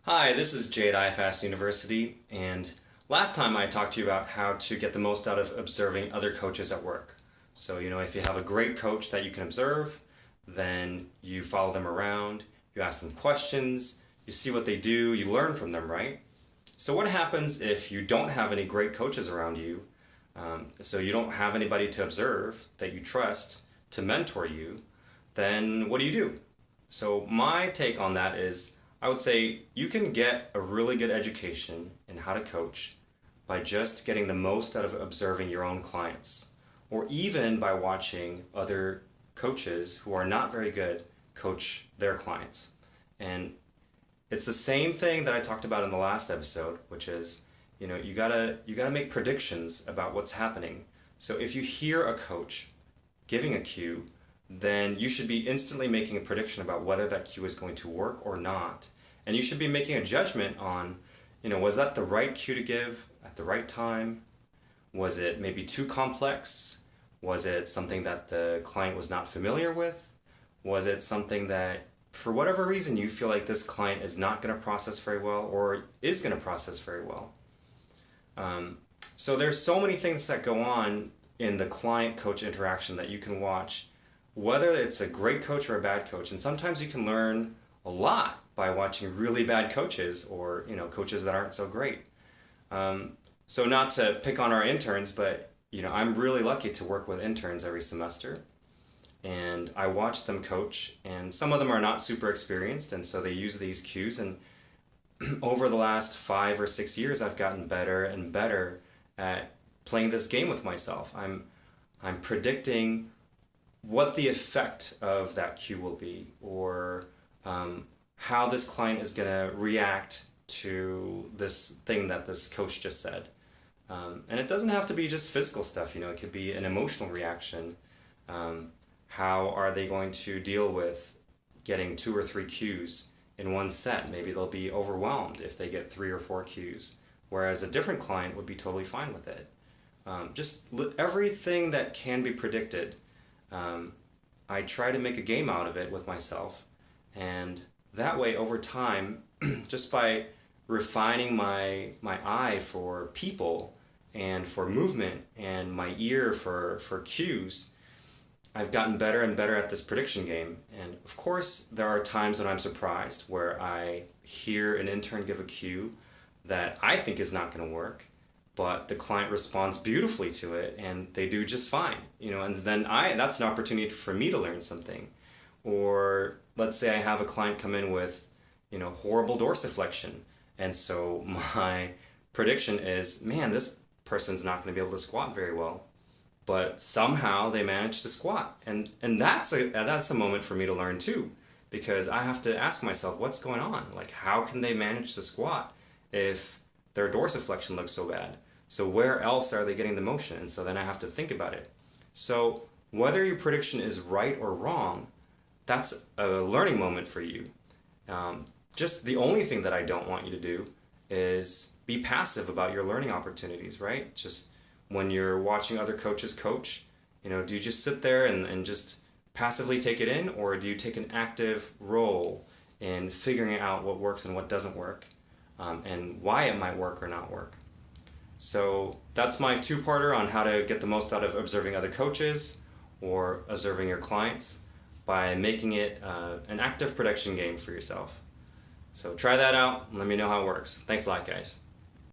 Hi, this is Jade IFAS University, and last time I talked to you about how to get the most out of observing other coaches at work. So, if you have a great coach that you can observe, then you follow them around, you ask them questions, you see what they do, you learn from them, right? So, what happens if you don't have any great coaches around you? So, you don't have anybody to observe that you trust to mentor you, then what do? So my take on that is I would say you can get a really good education in how to coach by just getting the most out of observing your own clients, or even by watching other coaches who are not very good coach their clients. And it's the same thing that I talked about in the last episode, which is, you gotta make predictions about what's happening. So if you hear a coach giving a cue, then you should be instantly making a prediction about whether that cue is going to work or not. And you should be making a judgment on, was that the right cue to give at the right time? Was it maybe too complex? Was it something that the client was not familiar with? Was it something that, for whatever reason, you feel like this client is not going to process very well or is going to process very well? So there's so many things that go on in the client-coach interaction that you can watch, whether it's a great coach or a bad coach. And sometimes you can learn a lot by watching really bad coaches or, coaches that aren't so great. So not to pick on our interns, but, I'm really lucky to work with interns every semester. And I watch them coach, and some of them are not super experienced, and so they use these cues. And over the last 5 or 6 years, I've gotten better and better at playing this game with myself. I'm predicting what the effect of that cue will be, or how this client is going to react to this thing that this coach just said. And it doesn't have to be just physical stuff, it could be an emotional reaction. How are they going to deal with getting 2 or 3 cues in one set? Maybe they'll be overwhelmed if they get 3 or 4 cues, whereas a different client would be totally fine with it. Just everything that can be predicted. I try to make a game out of it with myself, and that way over time, just by refining my eye for people and for movement and my ear for cues, I've gotten better and better at this prediction game. And of course, there are times when I'm surprised where I hear an intern give a cue that I think is not going to work, but the client responds beautifully to it and they do just fine, and then that's an opportunity for me to learn something. Or let's say I have a client come in with, horrible dorsiflexion, and so my prediction is, man, this person's not going to be able to squat very well, but somehow they manage to squat, and that's a moment for me to learn too, because I have to ask myself, what's going on? Like, how can they manage to squat if their dorsiflexion looks so bad? So where else are they getting the motion? And so then I have to think about it. So whether your prediction is right or wrong, that's a learning moment for you. Just the only thing that I don't want you to do is be passive about your learning opportunities, right? Just when you're watching other coaches coach, do you just sit there and just passively take it in, or do you take an active role in figuring out what works and what doesn't work, and why it might work or not work? So that's my two-parter on how to get the most out of observing other coaches or observing your clients by making it an active prediction game for yourself. So try that out and let me know how it works. Thanks a lot, guys.